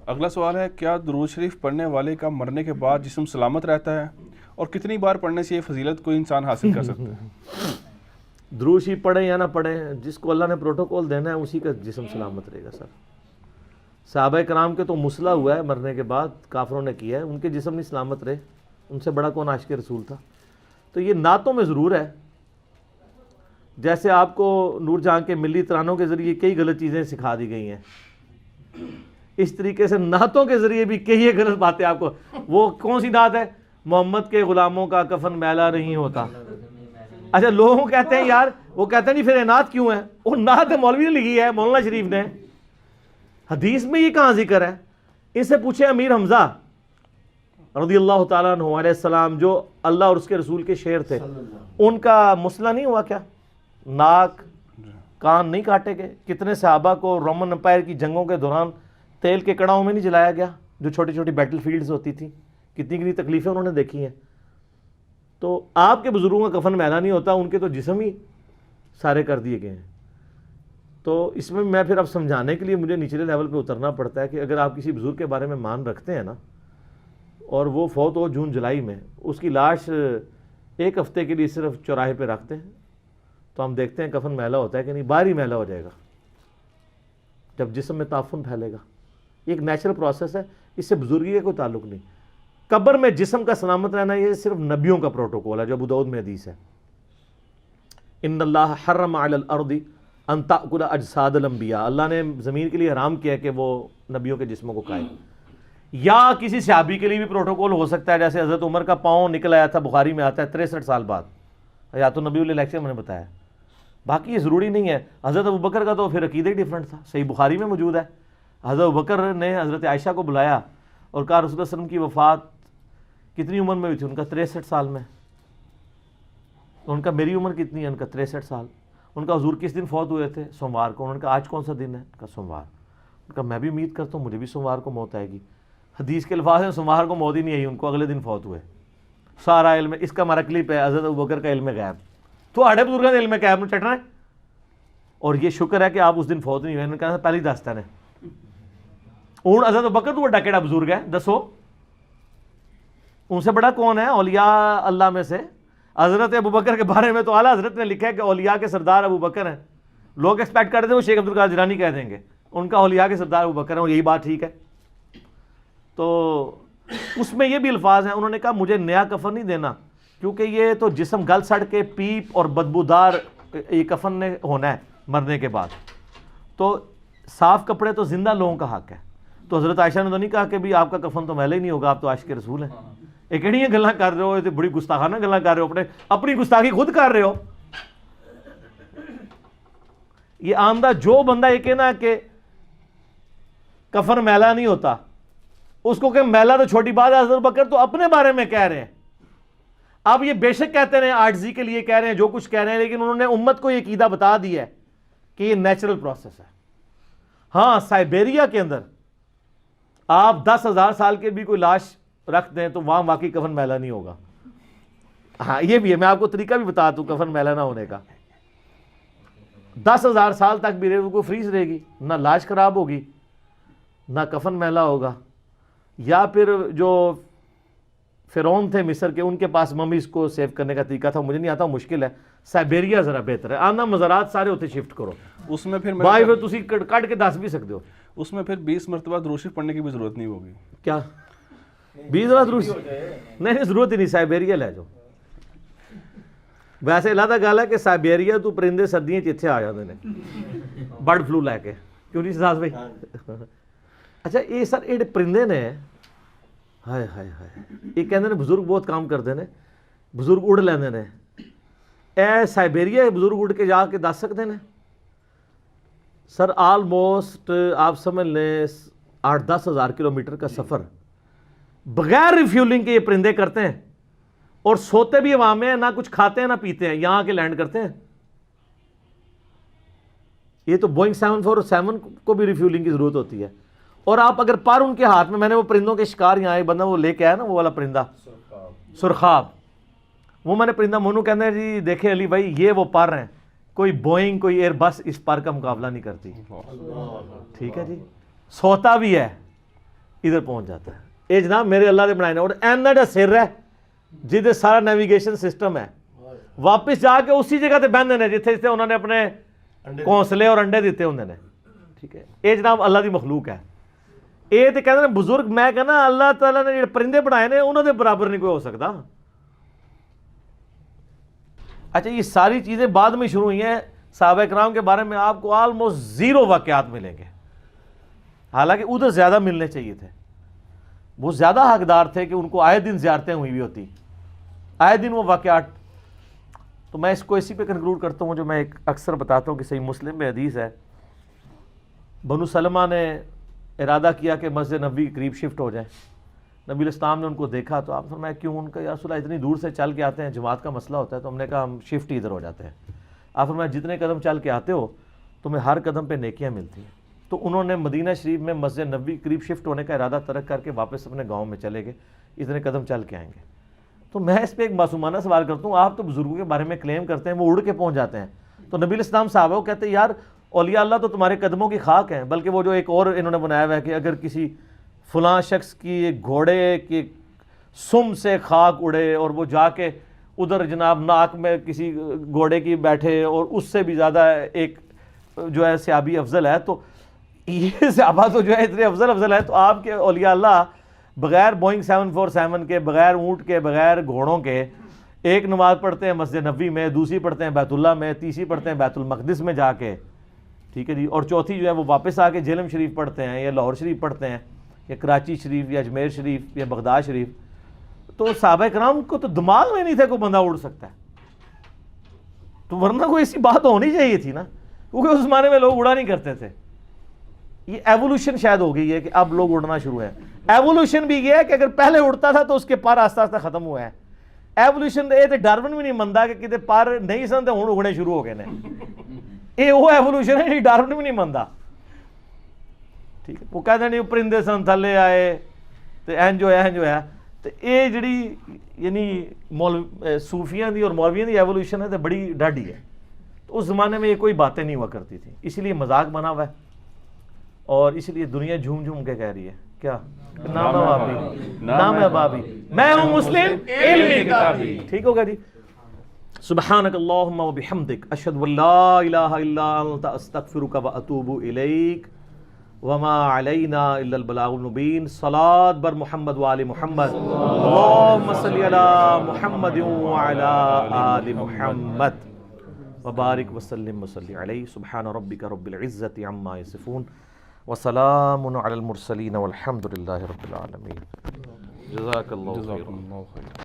اگلا سوال ہے، کیا درود شریف پڑھنے والے کا مرنے کے بعد جسم سلامت رہتا ہے، اور کتنی بار پڑھنے سے یہ فضیلت کوئی انسان حاصل کر سکتا ہے؟ درود شریف پڑھیں یا نہ پڑھیں، جس کو اللہ نے پروٹوکول دینا ہے اسی کا جسم سلامت رہے گا. سر صحابہ کرام کے تو مسئلہ ہوا ہے مرنے کے بعد، کافروں نے کیا ہے، ان کے جسم نہیں سلامت رہے. ان سے بڑا کون عاشق رسول تھا؟ تو یہ نعتوں میں ضرور ہے. جیسے آپ کو نور جہاں کے ملی ترانوں کے ذریعے کئی غلط چیزیں سکھا دی گئی ہیں، اس طریقے سے نعتوں کے ذریعے بھی کئی غلط باتیں آپ کو. وہ کون سی نعت ہے؟ محمد کے غلاموں کا کفن میلا نہیں ہوتا. اچھا لوگوں کہتے ہیں یار، وہ کہتے ہیں نہیں پھر یہ نعت کیوں ہے؟ وہ نعت مولوی نے لکھی ہے، مولانا شریف نے. حدیث میں یہ کہاں ذکر ہے؟ اس سے پوچھے امیر حمزہ رضی اللہ تعالیٰ عنہ علیہ السلام، جو اللہ اور اس کے رسول کے شعر تھے، ان کا مسئلہ نہیں ہوا کیا؟ ناک کان نہیں کاٹے گئے؟ کتنے صحابہ کو رومن امپائر کی جنگوں کے دوران تیل کے کڑاؤں میں نہیں جلایا گیا، جو چھوٹی چھوٹی بیٹل فیلڈز ہوتی تھیں؟ کتنی کتنی تکلیفیں انہوں نے دیکھی ہیں. تو آپ کے بزرگوں کا کفن میلا نہیں ہوتا، ان کے تو جسم ہی سارے کر دیے گئے ہیں. تو اس میں پھر اب سمجھانے کے لیے مجھے نچلے لیول پہ اترنا پڑتا ہے کہ اگر آپ کسی بزرگ کے بارے میں مان رکھتے ہیں نا، اور وہ فوت ہو جون جولائی میں، اس کی لاش ایک ہفتے کے لیے صرف چوراہے پہ رکھتے ہیں، تو ہم دیکھتے ہیں کفن میلا ہوتا ہے کہ نہیں؟ باہر ہی میلا ہو جائے گا جب جسم میں تعفن پھیلے گا. یہ ایک نیچرل پروسیس ہے، اس سے بزرگی کا کوئی تعلق نہیں. قبر میں جسم کا سلامت رہنا یہ صرف نبیوں کا پروٹوکول ہے، جو ابو داؤد میں حدیث ہے. ان اللہ حرم علی الارض ان تأکل اجساد الانبیاء، اللہ نے زمین کے لیے حرام کیا کہ وہ نبیوں کے جسموں کو کھائے. یا کسی صحابی کے لیے بھی پروٹوکول ہو سکتا ہے، جیسے حضرت عمر کا پاؤں نکل آیا تھا، بخاری میں آتا ہے 63 سال بعد، حیات النبی علیہ لیکچر میں نے بتایا. باقی یہ ضروری نہیں ہے. حضرت ابوبکر کا تو پھر عقیدہ ہی ڈیفرنٹ تھا، صحیح بخاری میں موجود ہے. حضرت ابوبکر نے حضرت عائشہ کو بلایا اور کہا رسول اللہ صلی اللہ علیہ وسلم کی وفات کتنی عمر میں ہوئی تھی؟ ان کا 63 سال میں. ان کا میری عمر کتنی ہے؟ ان کا 63 سال. ان کا حضور کس دن فوت ہوئے تھے؟ سوموار کو. انہوں نے کہا آج کون سا دن ہے؟ ان کا سوموار. ان کا میں بھی امید کرتا ہوں مجھے بھی سوموار کو موت آئے گی. حدیث کے الفاظ ہیں سوموار کو موت ہی نہیں آئی، ان کو اگلے دن فوت ہوئے. سارا علم اس کا ہمارا کلپ ہے، حضرت ابوبکر کا علم غیب. تو آڑے بزرگوں کا علم غیب میں چٹنا ہے. اور یہ شکر ہے کہ آپ اس دن فوت نہیں ہوئے. انہوں نے کہا پہلی دستا نے ہوں حضرت ابوبکر تو بڑا کیڑا بزرگ ہے، دسو ان سے بڑا کون ہے اولیاء اللہ میں سے؟ حضرت ابوبکر کے بارے میں تو اعلیٰ حضرت نے لکھا ہے کہ اولیاء کے سردار ابوبکر ہیں. لوگ ایکسپیکٹ کرتے ہیں وہ شیخ عبد القادر جیلانی کہہ دیں گے ان کا اولیاء کے سردار ابوبکر ہیں، اور یہی بات ٹھیک ہے. تو اس میں یہ بھی الفاظ ہیں، انہوں نے کہا مجھے نیا کفن نہیں دینا، کیونکہ یہ تو جسم گل سڑ کے پیپ اور بدبودار یہ کفن نے ہونا ہے مرنے کے بعد. تو صاف کپڑے تو زندہ لوگوں کا حق ہے. تو حضرت عائشہ نے تو نہیں کہا کہ بھی آپ کا کفن تو میلا ہی نہیں ہوگا، آپ تو عاشق رسول ہیں. یہ کہڑی گلاں کر رہے ہو؟ یہ تو بڑی گستاخانہ گلاں کر رہے ہو، اپنی گستاخی خود کر رہے ہو. یہ آمدہ جو بندہ یہ کہنا کہ کفن میلا نہیں ہوتا، اس کو کہ میلا تو چھوٹی بات ہے. حضرت بکر تو اپنے بارے میں کہہ رہے ہیں. اب یہ بے شک کہتے ہیں عاجزی کے لیے کہہ رہے ہیں، جو کچھ کہہ رہے ہیں، لیکن انہوں نے امت کو یہ عقیدہ بتا دیا ہے کہ یہ نیچرل پروسیس ہے. ہاں سائبیریا کے اندر آپ 10,000 سال کے بھی کوئی لاش رکھ دیں تو وہاں واقعی کفن میلا نہیں ہوگا. ہاں یہ بھی ہے، میں آپ کو طریقہ بھی بتا دوں کفن میلا نہ ہونے کا. 10,000 سال تک بھی وہ فریز رہے گی، نہ لاش خراب ہوگی نہ کفن میلا ہوگا. یا پھر جو فرعون تھے مصر کے، ان کے پاس ممیز کو سیو کرنے کا طریقہ تھا، مجھے نہیں آتا، مشکل ہے. سائبیریا ذرا بہتر ہے. آنا مزارات سارے ہوتے شفٹ کرو، اس میں پھر بائی پھر تسی کٹ کے دس بھی سکتے ہو. اس میں پھر 20 مرتبہ درود شریف پڑھنے کی بھی ضرورت نہیں ہوگی. کیا 20 بار درود؟ نہیں ضرورت ہی نہیں، سائبیریا لے جاؤ. ویسے اللہ گل ہے کہ سائبیریا تو پرندے سردیاں اتنے آ جاتے ہیں برڈ فلو لے کے، کیوں نہیں ساز بھائی؟ اچھا یہ سر یہ پرندے نے ہائے ہائے ہائے یہ کہتے ہیں بزرگ بہت کام کرتے ہیں، بزرگ اڑ لیندے نے. اے سائبیریا بزرگ اڑ کے جا کے دس سکتے ہیں سر؟ آلموسٹ آپ سمجھ لیں 8-10 ہزار کلومیٹر کا سفر بغیر ریفیولنگ کے یہ پرندے کرتے ہیں، اور سوتے بھی عوام میں، نہ کچھ کھاتے ہیں نہ پیتے ہیں، یہاں کے لینڈ کرتے ہیں. یہ تو بوئنگ 747 کو بھی ریفیولنگ کی ضرورت ہوتی ہے. اور آپ اگر پر ان کے ہاتھ میں نے وہ پرندوں کے شکار یہاں ایک بندہ وہ لے کے آیا نا، وہ والا پرندہ سرخاب، وہ میں نے پرندہ مونو کہنا ہے جی دیکھیں علی بھائی یہ وہ پر ہیں، کوئی بوئنگ کوئی ایئر بس اس پر کا مقابلہ نہیں کرتی. ٹھیک ہے جی، سوتا بھی ہے ادھر پہنچ جاتا ہے. یہ جناب میرے اللہ نے بنائے اور اینا دا سر ہے جہد سارا نیویگیشن سسٹم ہے, واپس جا کے اسی جگہ تے بہندے نے جتھے جتھے انہوں نے اپنے گھونسلے اور انڈے دیتے ہوندے نے. ٹھیک ہے, یہ جناب اللہ دی مخلوق ہے. یہ تو کہتے ہیں بزرگ, میں کہنا اللہ تعالیٰ نے جڑے پرندے بنائے نے انہوں نے برابر نہیں کوئی ہو سکتا. اچھا یہ ساری چیزیں بعد میں شروع ہوئی ہیں. صحابہ کرام کے بارے میں آپ کو آلموسٹ 0 واقعات ملیں گے, حالانکہ ادھر زیادہ ملنے چاہیے تھے. وہ زیادہ حقدار تھے کہ ان کو آئے دن زیارتیں ہوئی بھی ہوتی, آئے دن وہ واقعات. تو میں اس کو اسی پہ کنکلوڈ کرتا ہوں جو میں ایک اکثر بتاتا ہوں کہ صحیح مسلم میں حدیث ہے, بنو سلمہ نے ارادہ کیا کہ مسجد نبوی کے قریب شفٹ ہو جائیں. نبی الاسلام نے ان کو دیکھا تو آپ فرمایا کیوں؟ ان کا یا رسول اللہ اتنی دور سے چل کے آتے ہیں, جماعت کا مسئلہ ہوتا ہے. تو ہم نے کہا ہم شفٹ ہی ادھر ہو جاتے ہیں. آپ فرمایا جتنے قدم چل کے آتے ہو تمہیں ہر قدم پہ نیکیاں ملتی ہیں. تو انہوں نے مدینہ شریف میں مسجد نبوی کے قریب شفٹ ہونے کا ارادہ ترک کر کے واپس اپنے گاؤں میں چلے گئے, اتنے قدم چل کے آئیں گے. تو میں اس پہ ایک معصومانہ سوال کرتا ہوں, آپ تو بزرگوں کے بارے میں کلیم کرتے ہیں وہ اڑ کے پہنچ جاتے ہیں. تو نبی الاسلام صحابہ کو کہتے ہیں یار اولیاء اللہ تو تمہارے قدموں کی خاک ہیں, بلکہ وہ جو ایک اور انہوں نے بنایا ہوا ہے کہ اگر کسی فلاں شخص کی گھوڑے کی سم سے خاک اڑے اور وہ جا کے ادھر جناب ناک میں کسی گھوڑے کی بیٹھے اور اس سے بھی زیادہ ایک جو ہے صحابی افضل ہے, تو یہ صحابہ تو جو ہے اتنے افضل ہے, تو آپ کے اولیاء اللہ بغیر بوئنگ 747 کے, بغیر اونٹ کے, بغیر گھوڑوں کے ایک نماز پڑھتے ہیں مسجد نبوی میں, دوسری پڑھتے ہیں بیت اللہ میں, تیسری پڑھتے ہیں بیت المقدس میں جا کے. ٹھیک ہے جی, اور چوتھی جو ہے وہ واپس آ کے جہلم شریف پڑھتے ہیں یا لاہور شریف پڑھتے ہیں یا کراچی شریف یا اجمیر شریف یا بغداد شریف. تو صحابہ کرام کو تو دماغ میں نہیں تھا کوئی بندہ اڑ سکتا ہے, تو ورنہ کوئی ایسی بات ہونی چاہیے تھی نا, کیونکہ اس زمانے میں لوگ اڑا نہیں کرتے تھے. یہ ایوولوشن شاید ہو گئی ہے کہ اب لوگ اڑنا شروع ہیں. ایوولوشن بھی یہ ہے کہ اگر پہلے اڑتا تھا تو اس کے پر آہستہ آہستہ ختم ہوا ہے. ایوولوشن یہ تو ڈارون بھی نہیں منتا کہ کتے پر نہیں سن تو ہوں اگنے شروع ہو گئے نے. یہ وہ ایوولوشن ہے جی ڈارون بھی نہیں منتا. ٹھیک ہے, وہ کہتے ہیں پرندے سن تھلے آئے تو اینج ہویا. تو یہ جڑی یعنی صوفیاں دی اور مولویاں دی ایوولوشن ہے تو بڑی ڈاڈی ہے. تو اس زمانے میں یہ کوئی باتیں نہیں ہوا کرتی تھی, اسی لیے مذاق بنا ہوا ہے اور اسی لیے دنیا جھوم جھوم کے کہہ رہی ہے کیا نام ہے بابی, نام ہے بابی, میں ہوں مسلم علمی کتابی. ٹھیک ہوگا جی. سبحانک اللہم و بحمدک اشہد ان لا الہ الا انت استغفرک و اتوب الیک وما علینا الا البلاغ المبین. صلاۃ بر محمد و آل محمد, اللہم صلی علی محمد و علی آل محمد وبارک وسلم وصلی علیہ. سبحان ربک رب العزت عما یصفون وسلام علی المرسلین والحمد للہ رب العالمین. جزاک اللہ خیر.